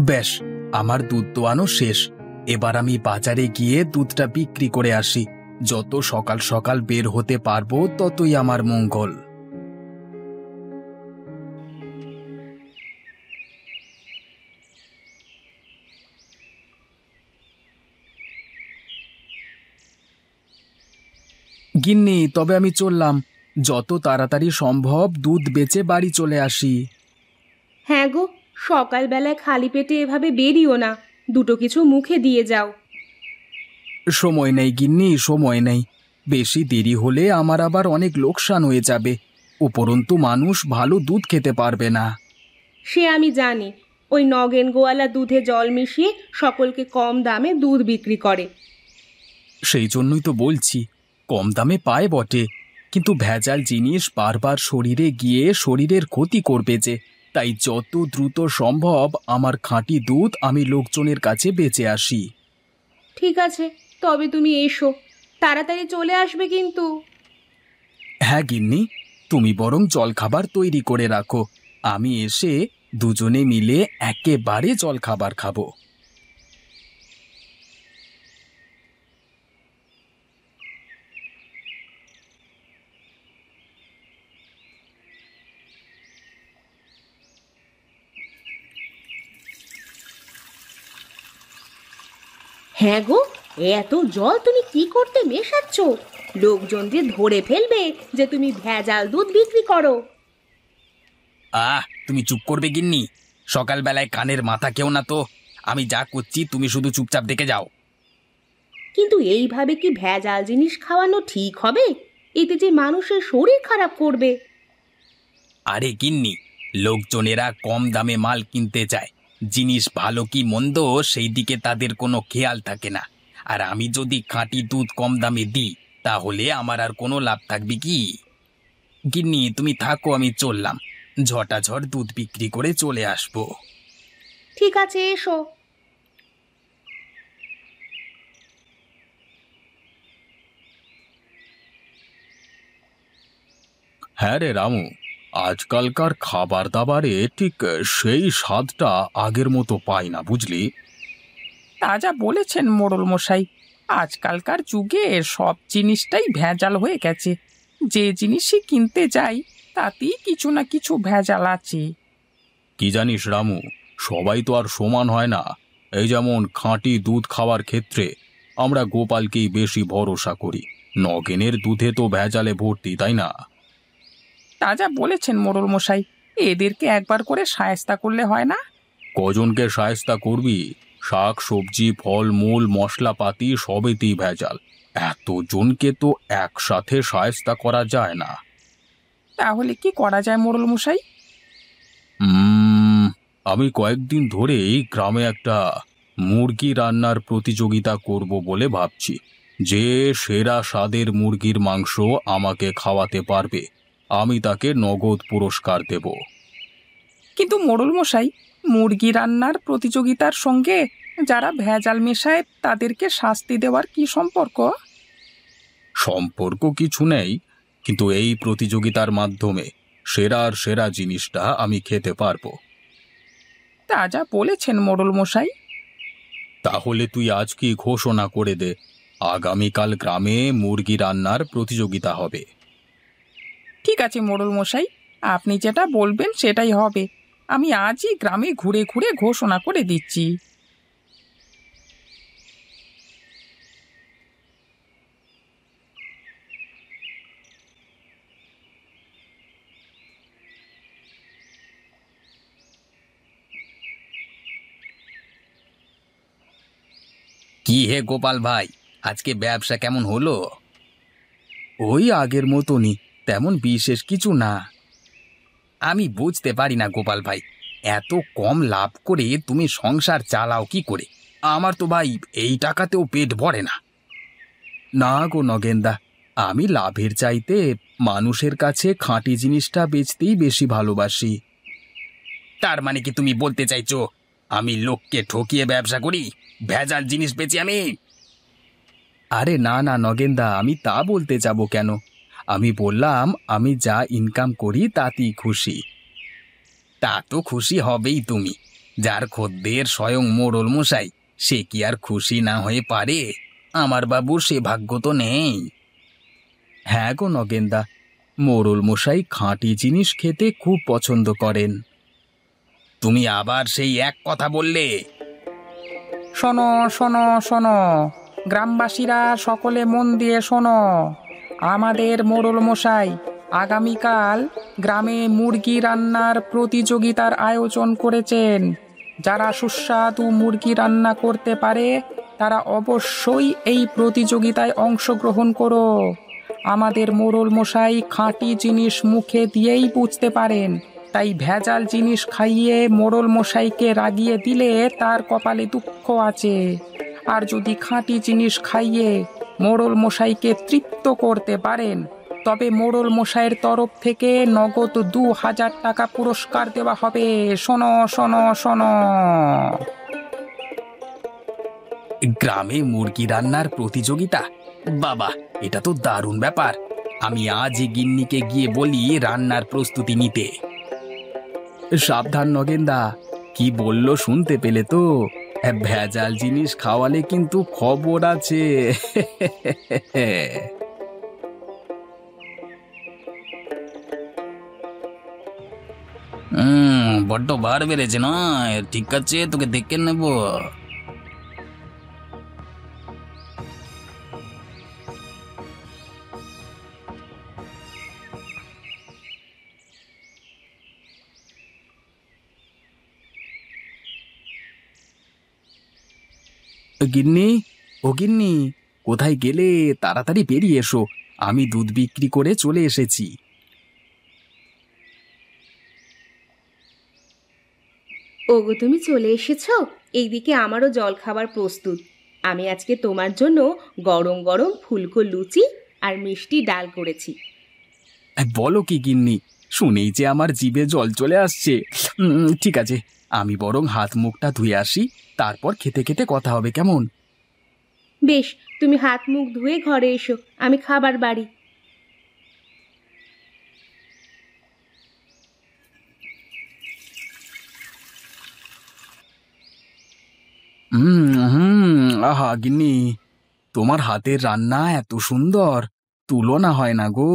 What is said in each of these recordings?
বেশ, আমার দুধ দোয়ানো শেষ। এবার আমি বাজারে গিয়ে দুধটা বিক্রি করে আসি। যত সকাল সকাল বের হতে পারবো ততই আমার মঙ্গল। গিন্নি, তবে আমি চললাম। যত তাড়াতাড়ি সম্ভব দুধ বেচে বাড়ি চলে আসি। হ্যাঁ গো, সকালবেলায় খালি পেটে এভাবে বেরিও না, দুটো কিছু মুখে দিয়ে যাও। সময় নেই গিন্নি, সময় নেই। বেশি দেরি হলে আমার আবার অনেক লোকসান হয়ে যাবে। উপরন্তু মানুষ ভালো দুধ খেতে পারবে না। সে আমি জানি, ওই নগেন গোয়ালা দুধে জল মিশিয়ে সকলকে কম দামে দুধ বিক্রি করে। সেই জন্যই তো বলছি, কম দামে পায় বটে, কিন্তু ভেজাল জিনিস বারবার শরীরে গিয়ে শরীরের ক্ষতি করবে যে। তাই যত দ্রুত সম্ভব আমার খাঁটি দুধ আমি লোকজনের কাছে বেচে আসি। ঠিক আছে, তবে তুমি এসো, তাড়াতাড়ি চলে আসবে কিন্তু। হ্যাঁ গিন্নি, তুমি বরং জলখাবার তৈরি করে রাখো। আমি এসে দুজনে মিলে একেবারে জলখাবার খাবো। হ্যাঁ গো, এত জল তুমি কি করতে মেশাচ্ছ? লোকজন যে ধরে ফেলবে যে তুমি ভেজাল দুধ বিক্রি করো। তুমি চুপ করবে গিন্নি? সকালবেলায় কানের মাথা কেউ না তো। আমি যা করছি তুমি শুধু চুপচাপ দেখে যাও। কিন্তু এইভাবে কি ভেজাল জিনিস খাওয়ানো ঠিক হবে? এতে যে মানুষের শরীর খারাপ করবে। আরে গিন্নি, লোকজনেরা কম দামে মাল কিনতে চায়। জিনিস ভালো কি মন্দ সেই দিকে তাদের কোনো খেয়াল থাকে না। আর আমি যদি খাঁটি দুধ কম দামে দিই, তাহলে আমার আর কোনো লাভ থাকবে কি? গিন্নি তুমি থাকো, আমি চললাম। ঝটাঝট দুধ বিক্রি করে চলে আসবো। ঠিক আছে, এসো। হ্যাঁ রে রামু, আজকালকার খাবার দাবারে ঠিক সেই স্বাদটা আগের মতো পাই না, বুঝলি? তা যা বলেছেন মোড়ল মশাই, আজকালকার যুগে সব জিনিসটাই ভেজাল হয়ে গেছে। যে জিনিসই কিনতে যাই তাতেই কিছু না কিছু ভেজাল আছে। কি জানিস রামু, সবাই তো আর সমান হয় না। এই যেমন খাঁটি দুধ খাওয়ার ক্ষেত্রে আমরা গোপালকেই বেশি ভরসা করি। নগেনের দুধে তো ভেজালে ভর্তি, তাই না? তা যা বলেছেন মোড়ল মশাই, এদেরকে একবার করে শায়েস্তা করলে হয় না? কজনকে শায়েস্তা করবি? শাক সবজি ফল মূল মশলাপাতি সবেতেই ভেজাল। এতজনকে তো একসাথে শায়েস্তা করা যায় না। তাহলে কি করা যায় মোড়ল মশাই? আমি কয়েকদিন ধরেই গ্রামে একটা মুরগি রান্নার প্রতিযোগিতা করব বলে ভাবছি। যে সেরা স্বাদের মুরগির মাংস আমাকে খাওয়াতে পারবে, আমি তাকে নগদ পুরস্কার দেব। কিন্তু মোড়ল মশাই, মুরগি রান্নার প্রতিযোগিতার সঙ্গে যারা ভেজাল মেশায় তাদেরকে শাস্তি দেওয়ার কি সম্পর্ক? সম্পর্ক কিছু নেই, কিন্তু এই প্রতিযোগিতার মাধ্যমে সেরার সেরা জিনিসটা আমি খেতে পারবো। তা যা বলেছেন মোড়ল মশাই। তাহলে তুই আজকে ঘোষণা করে দে, আগামীকাল গ্রামে মুরগি রান্নার প্রতিযোগিতা হবে। ঠিক আছে মোড়ল মশাই, আপনি যেটা বলবেন সেটাই হবে। আমি আজই গ্রামে ঘুরে ঘুরে ঘোষণা করে দিচ্ছি। কি হে গোপাল ভাই, আজকে ব্যবসা কেমন হলো? ওই আগের মতনই, তেমন বিশেষ কিছু না। আমি বুঝতে পারি না গোপাল ভাই, এত কম লাভ করে তুমি সংসার চালাও কি করে? আমার তো ভাই এই টাকাতেও পেট ভরে না। না গো নগেনদা, আমি লাভের চাইতে মানুষের কাছে খাঁটি জিনিসটা বেচতেই বেশি ভালোবাসি। তার মানে কি তুমি বলতে চাইছো আমি লোককে ঠকিয়ে ব্যবসা করি, ভেজাল জিনিস বেচি আমি? আরে না না নগেনদা, আমি তা বলতে যাব কেন? আমি বললাম আমি যা ইনকাম করি তাতেই খুশি। তা তো খুশি হবেই তুমি, যার খদ্দের স্বয়ং মোড়ল মশাই, সে কি আর খুশি না হয়ে পারে? আমার বাবুর সে ভাগ্য তো নেই। হ্যাঁ গো নগেনদা, মোড়ল মশাই খাঁটি জিনিস খেতে খুব পছন্দ করেন। তুমি আবার সেই এক কথা বললে? শোনো শোনো শোনো, গ্রামবাসীরা সকলে মন দিয়ে শোনো। আমাদের মোড়ল মশাই আগামীকাল গ্রামে মুরগি রান্নার প্রতিযোগিতার আয়োজন করেছেন। যারা সুস্বাদু মুরগি রান্না করতে পারে তারা অবশ্যই এই প্রতিযোগিতায় অংশগ্রহণ করো। আমাদের মোড়ল মশাই খাঁটি জিনিস মুখে দিয়েই বুঝতে পারেন, তাই ভেজাল জিনিস খাইয়ে মোড়ল মশাইকে রাগিয়ে দিলে তার কপালে দুঃখ আছে। আর যদি খাঁটি জিনিস খাইয়ে মোড়ল মশাইকে তৃপ্ত করতে পারেন, তবে মোড়ল মশাইয়ের তরফ থেকে নগদ 2000 টাকা পুরস্কার দেওয়া হবে। শোনো শোনো শোনো। গ্রামে মুরগি রান্নার প্রতিযোগিতা? বাবা, এটা তো দারুণ ব্যাপার। আমি আজই গিন্নিকে গিয়ে বলি রান্নার প্রস্তুতি নিতে। সাবধান নগেনদা, কি বললো শুনতে পেলে তো? ভেজাল জিনিস খাওয়ালে কিন্তু খবর আছে। বড্ড বার বেড়েছে না? ঠিক আছে, তোকে দেখে নেব। গিন্নি, ও গিন্নি, কোথায় গেলে? তাড়াতাড়ি বেরিয়ে এসো, আমি দুধ বিক্রি করে চলে এসেছি। ওগো, তুমি চলে এসেছো? এইদিকে আমারও জল খাবার প্রস্তুত। আমি আজকে তোমার জন্য গরম গরম ফুলকো লুচি আর মিষ্টি ডাল করেছি। বলো কি গিন্নি, শুনেই যে আমার জিভে জল চলে আসছে। ঠিক আছে, আমি বরং হাত মুখটা ধুয়ে আসি, তারপর খেতে খেতে কথা হবে, কেমন? বেশ, তুমি হাত মুখ ধুয়ে ঘরে এসো, আমি খাবার বাড়ি। আহা গিন্নি, তোমার হাতের রান্না এত সুন্দর, তুলনা হয় না গো।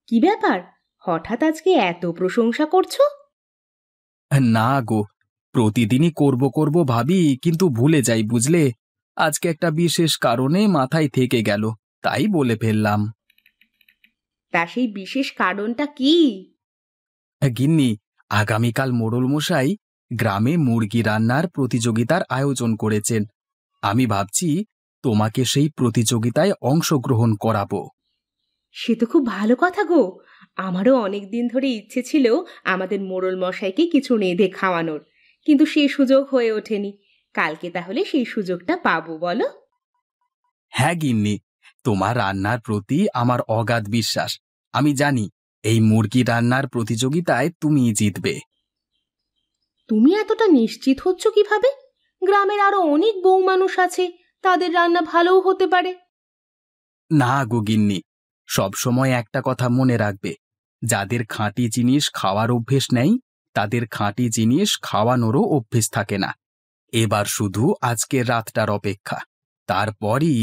কি ব্যাপার, হঠাৎ আজকে এত প্রশংসা করছো? না গো, প্রতিদিনই করব করব ভাবি, কিন্তু ভুলে যাই বুঝলে। আজকে একটা বিশেষ কারণে মাথায় থেকে গেল, তাই বলে ফেললাম। তা সেই বিশেষ কারণটা কি? গিন্নি, আগামীকাল মোড়ল মশাই গ্রামে মুরগি রান্নার প্রতিযোগিতার আয়োজন করেছেন। আমি ভাবছি তোমাকে সেই প্রতিযোগিতায় অংশগ্রহণ করাবো। সে তো খুব ভালো কথা গো। আমারও অনেক দিন ধরে ইচ্ছে ছিল আমাদের মোড়ল মশাইকে কিছু রেঁধে খাওয়ানোর, কিন্তু সেই সুযোগ হয়ে ওঠেনি। কালকে তাহলে সেই সুযোগটা পাবো, বলো? হ্যাঁ গিন্নি, তোমার রান্নার প্রতি আমার অগাধ বিশ্বাস। আমি জানি এই মুরগি রান্নার প্রতিযোগিতায় তুমিই জিতবে। তুমি এতটা নিশ্চিত হচ্ছ কিভাবে? গ্রামের আরো অনেক বউ মানুষ আছে, তাদের রান্না ভালোও হতে পারে। না গো গিন্নি, সবসময় একটা কথা মনে রাখবে, যাদের খাঁটি জিনিস খাওয়ার অভ্যেস নেই, তাদের খাঁটি জিনিস খাওয়ানোরও অভ্যেস থাকে না। এবার শুধু আজকের রাতটার অপেক্ষা, তারপরই।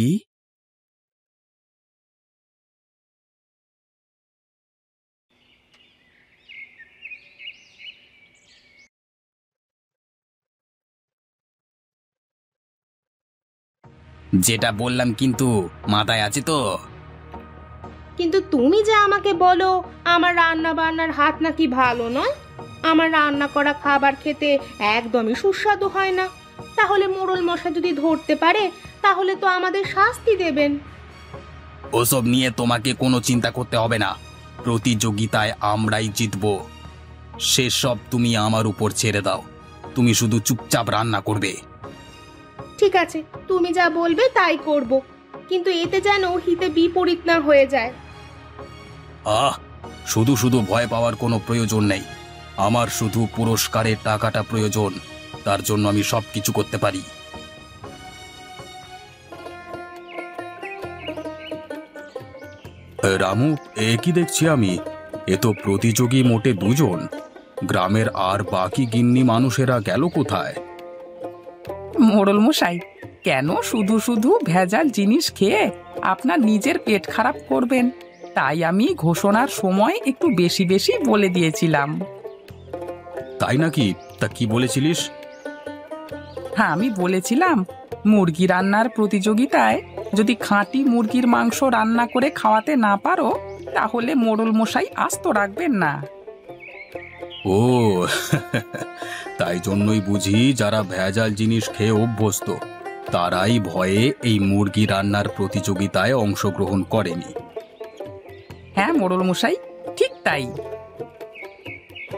যেটা বললাম কিন্তু মাথায় আছে তো? কিন্তু তুমি যে আমাকে বলো আমার রান্না বান্নার হাত নাকি ভালো নয়, আমার রান্না করা খাবার খেতে একদমই সুস্বাদু হয় না, তাহলে মোড়ল মশাই যদি ধরতে পারে তাহলে তো আমাদের শাস্তি দেবেন। ওসব নিয়ে তোমাকে কোনো চিন্তা করতে হবে না, প্রতিযোগিতায় আমরাই জিতব। সেসব তুমি আমার উপর ছেড়ে দাও, তুমি শুধু চুপচাপ রান্না করবে। ঠিক আছে, তুমি যা বলবে তাই করব, কিন্তু এতে যেন হিতে বিপরীত না হয়ে যায়। শুধু শুধু ভয় পাওয়ার কোনো প্রয়োজন নেই। আমার শুধু পুরস্কারের টাকাটা প্রয়োজন, তার জন্য আমি সবকিছু করতে পারি। রামু, এ কি দেখছি আমি? এ তো প্রতিযোগী মোটে দুজন। গ্রামের আর বাকি গিন্নি মানুষেরা গেল কোথায়? মোড়ল মশাই, কেন শুধু শুধু ভেজাল জিনিস খেয়ে আপনার নিজের পেট খারাপ করবেন? তাই আমি ঘোষণার সময় একটু বেশি বেশি বলে দিয়েছিলাম। তাই নাকি? তা কি বলেছিলিস? হ্যাঁ, আমি বলেছিলাম মুরগি রান্নার প্রতিযোগিতায় যদি খাঁটি মুরগির মাংস রান্না করে খাওয়াতে না পারো, তাহলে মোড়ল মশাই আস্ত রাখবেন না। ও তাই জন্যই বুঝি যারা ভেজাল জিনিস খেয়ে অভ্যস্ত তারাই ভয়ে এই মুরগি রান্নার প্রতিযোগিতায় অংশগ্রহণ করেনি। হ্যাঁ মোড়ল মশাই, ঠিক তাই।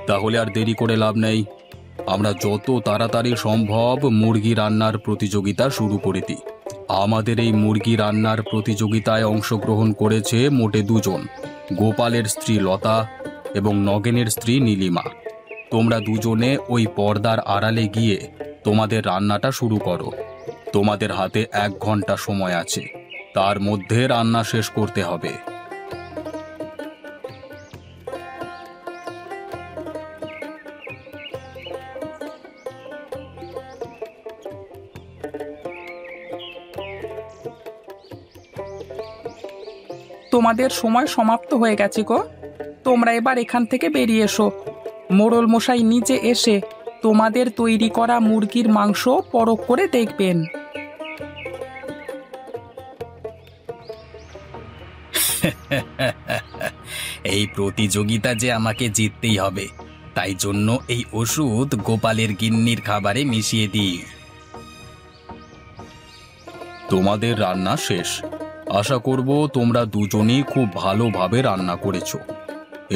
তাহলে আর দেরি করে লাভ নেই, আমরা যত তাড়াতাড়ি সম্ভব মুরগি রান্নার প্রতিযোগিতা শুরু করে দিই। আমাদের এই মুরগি রান্নার প্রতিযোগিতায় অংশগ্রহণ করেছে মোটে দুজন, গোপালের স্ত্রী লতা এবং নগেনের স্ত্রী নীলিমা। তোমরা দুজনে ওই পর্দার আড়ালে গিয়ে তোমাদের রান্নাটা শুরু করো। তোমাদের হাতে 1 ঘন্টা সময় আছে, তার মধ্যে রান্না শেষ করতে হবে। তোমাদের সময় সমাপ্ত হয়ে গেছে গো। তোমরা এবার এখান থেকে বেরিয়ে এসো। মোড়ল মশাই নিজে এসে তোমাদের তৈরি করা মুরগির মাংস পরখ করে দেখবেন। এই প্রতিযোগিতা যে আমাকে জিততেই হবে, তাই জন্য এই ওষুধ গোপালের গিন্নির খাবারে মিশিয়ে দিই। তোমাদের রান্না শেষ। আশা করব তোমরা দুজনেই খুব ভালোভাবে রান্না করেছো।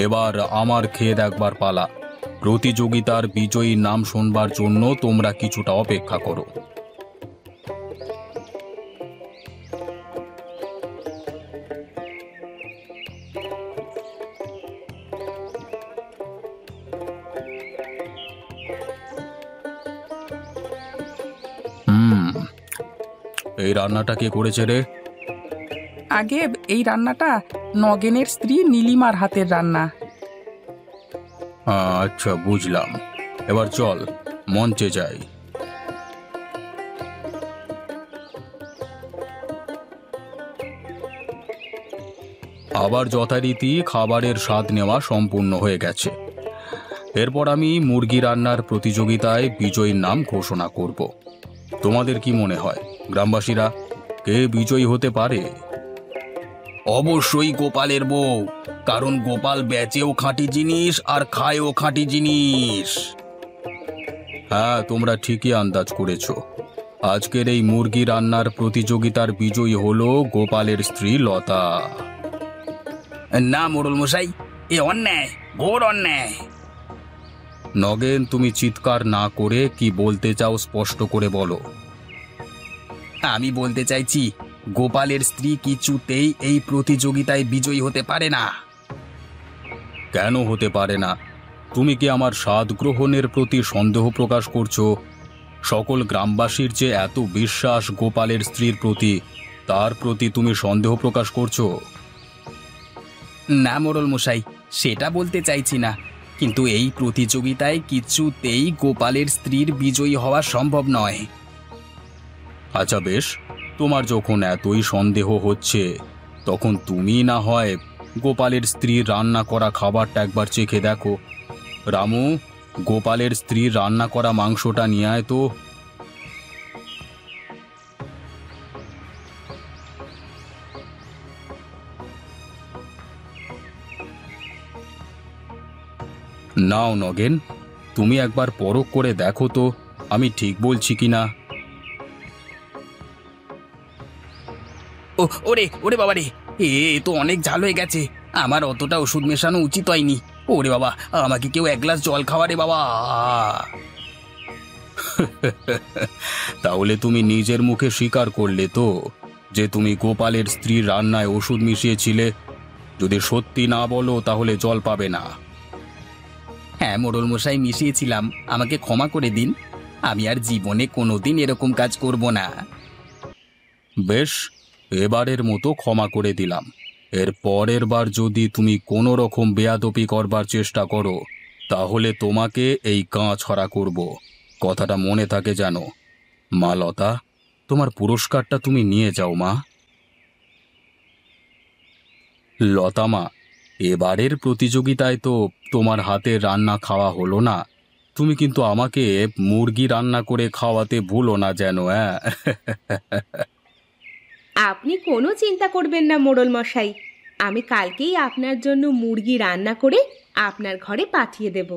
এবার আমার খেয়ে দেখবার পালা। প্রতিযোগিতার বিজয়ীর নাম শুনবার জন্য তোমরা কিছুটা অপেক্ষা করো। এই রান্নাটা কে করেছে রে? আগে এই রান্নাটা নগেনের স্ত্রী নীলিমার হাতের রান্না। আচ্ছা, বুঝলাম। এবার চল মঞ্চে যাই। আবার যথারীতি খাবারের স্বাদ নেওয়া সম্পূর্ণ হয়ে গেছে। এরপর আমি মুরগি রান্নার প্রতিযোগিতায় বিজয়ীর নাম ঘোষণা করব। তোমাদের কি মনে হয় গ্রামবাসীরা, কে বিজয়ী হতে পারে? অবশ্যই গোপালের বউ, কারণ গোপাল বেচেও খাঁটি জিনিস আর খায়ও খাঁটি জিনিস। হ্যাঁ, তোমরা ঠিকই আন্দাজ করেছো। আজকের এই মুরগি রান্নার প্রতিযোগিতার বিজয়ী হলো গোপালের স্ত্রী লতা। না মোড়ল মশাই, এ অন্যায়, ঘোর অন্যায়। নগেন, তুমি চিৎকার না করে কি বলতে চাও স্পষ্ট করে বলো। আমি বলতে চাইছি গোপালের স্ত্রী কিছুতেই এই প্রতিযোগিতায় বিজয়ী হতে পারে না। কেন হতে পারে না? তুমি কি আমার স্বাদ গ্রহণের প্রতি সন্দেহ প্রকাশ করছো? সকল গ্রামবাসীর যে এত বিশ্বাস গোপালের স্ত্রীর প্রতি, তার প্রতি তুমি সন্দেহ প্রকাশ করছো? না মোড়ল মশাই, সেটা বলতে চাইছি না, কিন্তু এই প্রতিযোগিতায় কিছুতেই গোপালের স্ত্রীর বিজয়ী হওয়া সম্ভব নয়। আচ্ছা বেশ, তোমার যখন এতই সন্দেহ হচ্ছে, তখন তুমি না হয় গোপালের স্ত্রীর রান্না করা খাবারটা একবার চেখে দেখো। রামু, গোপালের স্ত্রীর রান্না করা মাংসটা নিয়ে আয় তো। নাও নগেন, তুমি একবার পরখ করে দেখো তো আমি ঠিক বলছি কিনা। ওরে ওরে বাবা রে, এ তো অনেক ঝাল হয়ে গেছে। আমার অতটা ওষুধ মেশানো উচিত হয়নি। ওরে বাবা, আমাকে কেউ 1 গ্লাস জল খাওয়া রে বাবা। তাহলে তুমি নিজের মুখে স্বীকার করলে তো যে তুমি গোপালের স্ত্রীর রান্নায় ওষুধ মিশিয়েছিলে। যদি সত্যি না বলো তাহলে জল পাবে না। হ্যাঁ মোড়ল মশাই, মিশিয়েছিলাম, আমাকে ক্ষমা করে দিন। আমি আর জীবনে কোনোদিন এরকম কাজ করব না। বেশ, এবারের মতো ক্ষমা করে দিলাম। এর পরের বার যদি তুমি কোনো রকম বেয়াদপি করবার চেষ্টা করো, তাহলে তোমাকে এই গাঁ ছড়া করব, কথাটা মনে থাকে জানো। মা লতা, তোমার পুরস্কারটা তুমি নিয়ে যাও মা। লতা মা, এবারের প্রতিযোগিতায় তো তোমার হাতের রান্না খাওয়া হলো না। তুমি কিন্তু আমাকে মুরগি রান্না করে খাওয়াতে ভুলো না যেন, হ্যাঁ? আপনি কোনো চিন্তা করবেন না মোড়ল মশাই, আমি কালকেই আপনার জন্য মুরগি রান্না করে আপনার ঘরে পাঠিয়ে দেব।